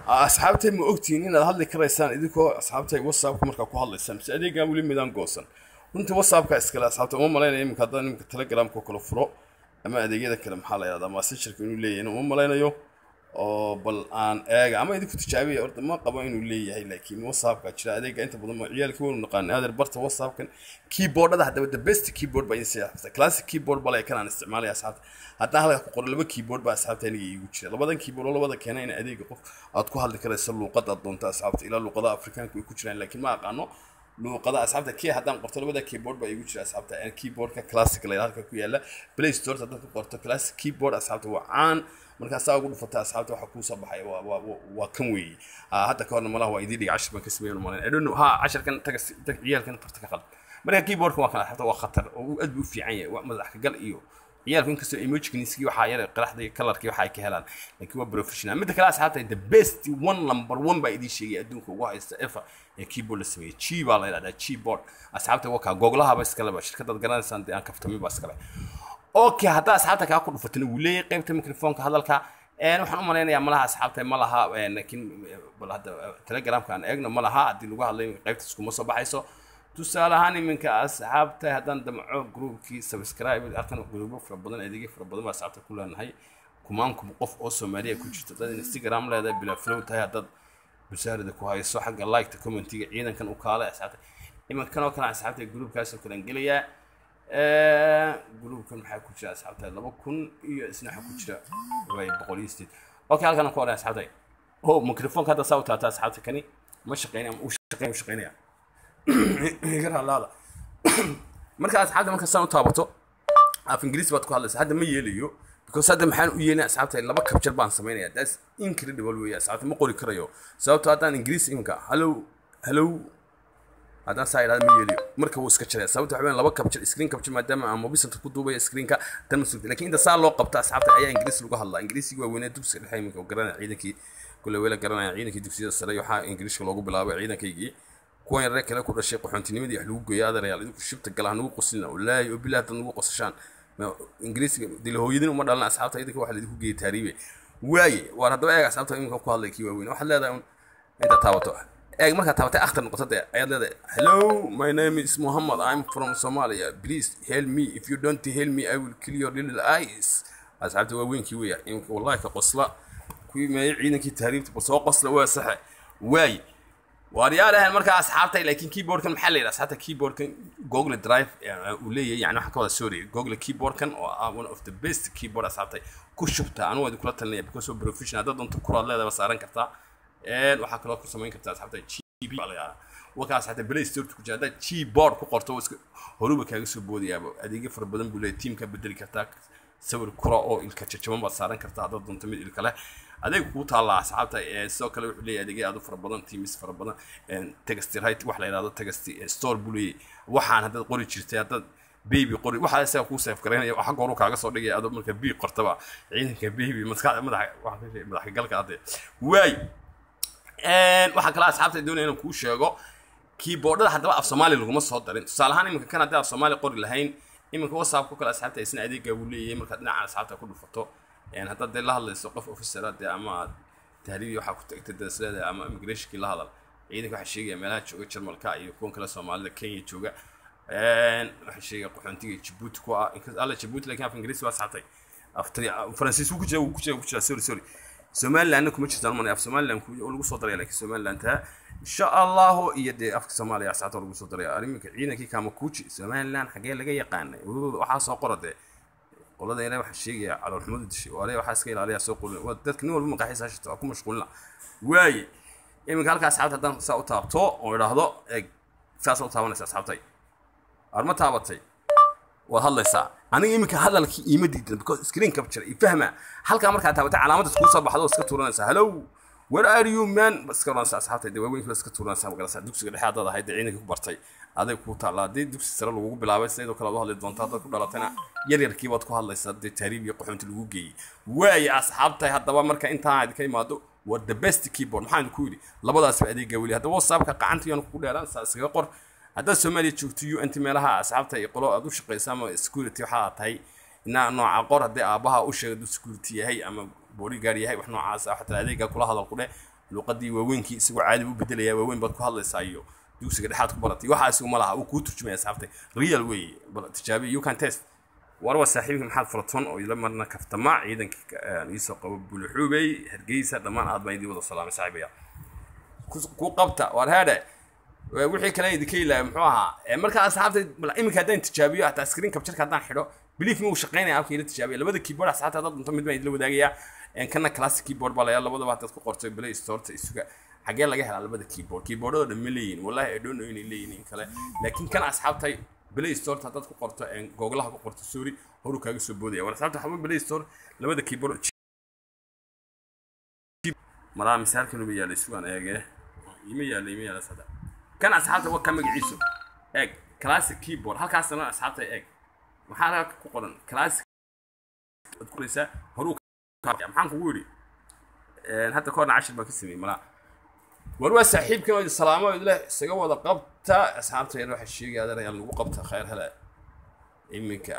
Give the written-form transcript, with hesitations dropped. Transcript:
asxaabtay ma ogtiin inaad hadli karaysaan idinkoo asxaabtay WhatsApp markaa ku hadlaysaan si adeegaa wali midaan goosan runtii WhatsApp-ka iskala asxaabta uma malaynayo iminka haddaan iminka Telegram-ka kala furo ama adeegyada kale maxaa la yiraahdaa Messenger-ka inuu leeyahay uma malaynayo oo bal aan eega ama idinku tijaabiyo orda ma qabo inuu leeyahay laakiin WhatsApp-ka jira adeega inta badan ma ciyaalka weyn naqaan adeer barta WhatsApp-kan keyboard-da hadaba the best keyboard baa insiyaa classic keyboard baa la kan isticmaalaya asxaabta haddana halka ku qoran laba keyboard baa asxaabta aniga iigu jira labadan keyboard labada keenay in adeega qof aad ku hadli karayso luqadda doonta asxaabta ila luqadda Afrikaanka ay ku jiraan laakiin ma aqaano luqadda asxaabta kii haddaan qorto labada keyboard baa iigu jira asxaabta aan keyboard-ka classic la halka ku yaala Play Store haddaan ku qorto classic keyboard asxaabta waa caan markaas ugu dhufata asxaabta waxa ku soo baxay waa kan weey hadda ka horna malaha waa idin dhig 10 ban ka sameeyay maalan I don't know ha 10 kan ciyaalkan farta ka qalad marka keyboard-ka waa kan asxaabta waa khatar oo aad u fiican yahay waa madax ka gal iyo ciyaalku inkastoo emoji-giisii waxa yar qaraxday color-kii waxa ay ka helaan laakiin waa professional mid kale asxaabta the best one number 1 baa idin sheegay adduunka ugu haysta efa ee keyboard la sameeyay chi baa la yiraahdaa keyboard asxaabta waa ka Google-ha ba iskala ba shirkadda garanaysan aan kaftami ba iskala okay hadda asxaabta ka ku dhufatana wuu leeyahay qaybta mikrofoonka hadalka waxaan u maleynayaa malaha asxaabta ma laha laakiin bal hadda Telegram-ka aan eegno ma laha hadii lagu hadlay qaybta isku ma soo baxayso tusaale ahaan iminka asxaabta haddaan damco groupkii subscribe arkan group fara badan adeegyo fara badan baa asxaabta ku leenahay kumaankum qof oo Soomaaliya ku jirta dad Instagram leedahay bila flow tahay dad bushaarada ku hayso xagga like ta commentiga ciidankan u kaale asxaabta iminkan oo kale asxaabta groupkaas oo kale geliya groupkan maxaa ku jira asxaabta 2000 iyo isna waxa ku jira way 100 okay halkan ku oran asxaabta oo mikrofoonka hadda sawta asxaabta kani ma shaqeynaa u shaqeynaya يقرأ لا مركز أصحابه مركز سنة تابطه في إنجليزي بتقول هذا ما يليو because هذا محل ويانا أصحابه لما كبشر بان سمينه that's incredible ويا أصحابه ما قولي كريو سويت هذا إنجليزي إنك hello هذا ساير هذا ما يليو مركز هو سكتشر سويت حبيبي لما كبشر سكرين كبشر ما دام عم بيسنت تقول بيا سكرين كا تنمسك لكن إذا صار لقب تاع أصحابه أي إنجليزي لقى الله إنجليزي وين تبص الحين منك وقرنا عيدك كل ويلا قرنا عيدك تبص السريع وحا إنجليزي لقى بلا عيدك يجي كوين ركله كل شيء قحنتنيمدي wax lagu gooyaa adeer idinku shibta galaha nagu qosina wallahi oo bilaad nagu qosashaan ingiriisiga dil hooyadin uma dhalna asxaabta idinka waxa la idinku geeyay taariibe waaye war hadaba eeg asxaabta iminka ku hadlay kii waaweyn waxa leedahay inta taabato eeg marka taabatay akhtar noqotay ayaad leedahay hello my name is Muhammad I'm from Somalia please help me if you don't help me I will kill your little eyes asxaabta waaweyn kii weeyaa iminka wallahi ka qosla kuwii ma ciidankii taariibta soo qosla waa sax waaye واريالها مركز أصحابتي لكن كيبورد كان محلي أصحابتي كيبورد كان جوجل درايف وليه يعني واحد كذا سوري جوجل كيبورد كان one of the best كيبورد أصحابتي كشبته أنا ودي كلها تنية because of professional هذا دون تكرر لا ده بس أرن كرتا وحكي لك كسمين كرتا أصحابتي كيبي على وكان أصحابتي بلاي ستور كوجا ده كيبورد كقرطو هروب كيسو بودي يا أبو أديك فرق بدن بقول تيم كبدري كرتا سوي الكرة أو الكتشة بس أرن كرتا هذا دون تمد الكلام adeeg ku taala asxaabta soo kale wuxuu leeyahay adeeg aad u fara badan teams fara badan text right wax la yiraahdo text store bulay waxaan hadda qori jirtay hadda baby qori waxa ay ku save gareynaya waxa goor kaaga soo dhigay aad marka bi qortaba ciidanka baby madax galka aad way waxa kala asxaabta doonayaan ku sheego keyboard-da hadaba af Soomaali laguma soo darin tusaale ahaan iminka kan hadda af Soomaali qori lahayn iminka WhatsApp ku kala asxaabta isna adeeg uu leeyahay marka dhinaca asxaabta ku dhufato يعني هذا ده الله يسقف أوفيسرات ده أما تهريب يحاول تكتب ده أما إميجريشن كله هذا عيدك واحد شيء ملاك شو يشرب الكاء يكون كلا سومالي كيني شوجا واحد شيء قحنتي جبوت كوا إنك الله جبوت لكن في إنجليزي واسعتي أفتري فرنسيس وكذا سوري سومال لأنكم مش تعلمون في سومال لأنكم يقولوا صدري لك سومال لأنتها إن شاء الله يدي أفك سومالي أسعته ولا صدري أريمك عينك كام كوتشي سومال لأن حاجة لقى يقان وحاس قرده قولنا إلى واحد شيء على الحمود الشيء وعليه واحد سكيل عليه سوق ودتك نور المقاييس عشان تكون مشغولنا واي إيه قال لك أصحابته دام ساو تابتو ولا هذا ساو تابون أصحابتي أرمى تابتي وهلا ساعة أنا يمكن هذا لك يمدي because screen capture يفهمه هل كان مركز تابته علامات تكون صباح هذا سكتورنا hello where are you man بس كمان أصحابتي ده وين كل سكتورنا سام قال دوكس اللي هذا هيدا عينك كبرتي هذا كوتا لا دي دوكس سر لو بلاوي سيدو كلا هذا الدونتات ku dhalatana yar yar kiibad ku hadlaysa de taariib iyo qoxoonta lagu geeyay way asxaabtay hadaba marka inta aad ka imaado war the best keyboard maxaan ku yiri labadaas adeega wali hadaba WhatsApp-ka qacanta iyo ku dheeraan saasiga qor hada Soomaaliya joogto inta meelaha asxaabtay qolo aad u shaqeysay ama security waxa tahay nooca qor hadii aabaha u sheegay security yahay ama bodyguard yahay wax noocaas ah xataa adeega kula hadal ku dheh luqadii waaweynki isagoo caadi u bedelaya waaweyn baad ku hadlaysaa iyo dugsiga dhexaad ku baratay waxa isagu ma laha uu ku turjumaya asxaabtay real way bal tijaabi you can test warwa saaxiibka maxaad furatoon oo ila marna kaftama ciidanka iisoo qabo buluxubay hargeysa dhamaan aad baa idin wada salaamay saaxiibaya ku qabta war hada wixii kale idinka ilaa muxuu ahaa marka asxaabtay iminka hadaan tijaabiyo hatta screen capture hadaan xidho believe me uu shaqeynaya afka ila tijaabiyo labada keyboard asxaabta dad inta mid baa idin la wadaagaya kana classic keyboard baa la labadaba dad ku qortay play store ta isuga xagee laga helaa labada keyboardada dhammeeyeen wallahi I don't know inay leeyihiin kale laakiin kan asxaabtay play store ta dad ku qorto google ku qorto sorry horu kaaga soo boodaya war asxaabta xabban play store labada keyboard mara misaalkan uu yaalo isugan eege ima yaalo sada kan asxaabta waa kan magaciisu eeg classic keyboard halkaasna asxaabta eeg waxaa ku qoran classic qoraysa horu maxaan kugu yiri hadda koorna 10 baa ka sameeyay mala warwa saaxiibkan oo salaamo ilaa isaga wada qabta asxaabta yar waxa sheegay adeer ayaan lagu qabta khayr hala iminka